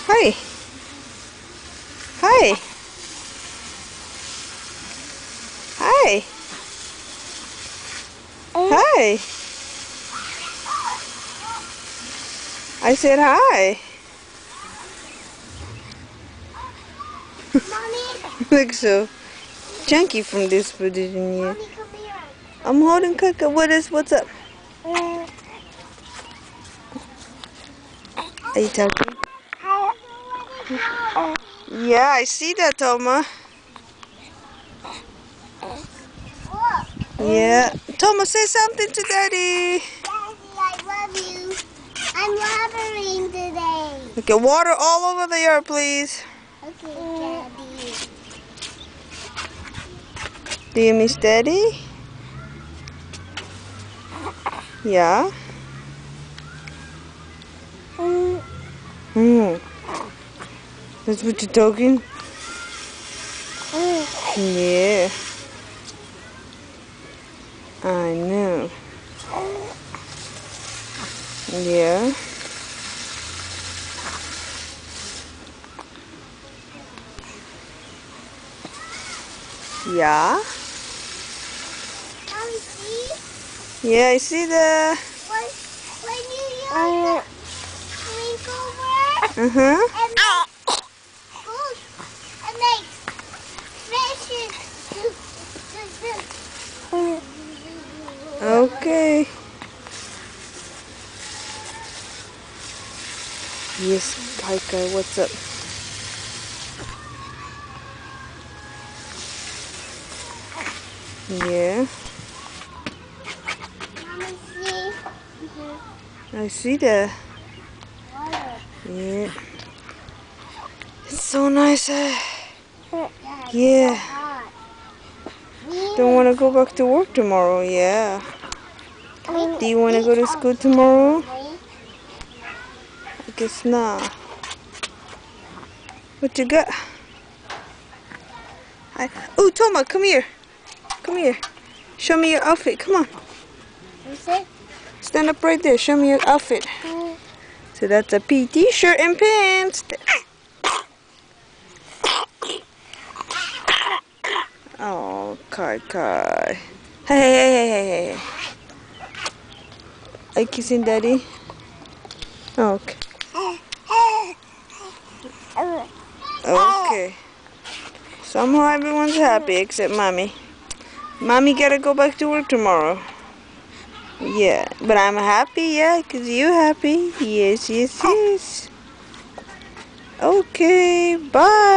Hi. Hi. Hi. Hi. I said hi. Mommy. Look so chunky from this position here. Mommy, come here. I'm holding Coco. What's up? Are you talking? Yeah, I see that, Toma. Yeah. Toma, say something to Daddy. Daddy, I love you. I'm watering today. Okay, water all over the yard, please. Okay, Daddy. Do you miss Daddy? Yeah. Hmm. That's what you're talking? Yeah. I know. Yeah. Yeah. Mommy, see? Yeah, I see the. When you use the sprinkler Uh-huh. and makes fishes. Okay. Yes, Kaika, what's up? Yeah. Mommy, see? I see the. Water. Yeah. It's so nice. Yeah. Yeah. Hot. Don't want to go back to work tomorrow. Yeah. Do you want to go to school tomorrow? I guess not. What you got? Oh, Toma, come here. Come here. Show me your outfit. Come on. Stand up right there. Show me your outfit. So that's a PT shirt and pants. Oh, Kai Kai. Hey, hey, hey, hey, hey. Are you kissing Daddy? Oh, okay. Okay. Somehow everyone's happy except Mommy. Mommy gotta go back to work tomorrow. Yeah, but I'm happy, yeah, 'cause you happy. Yes, yes, yes. Okay, bye.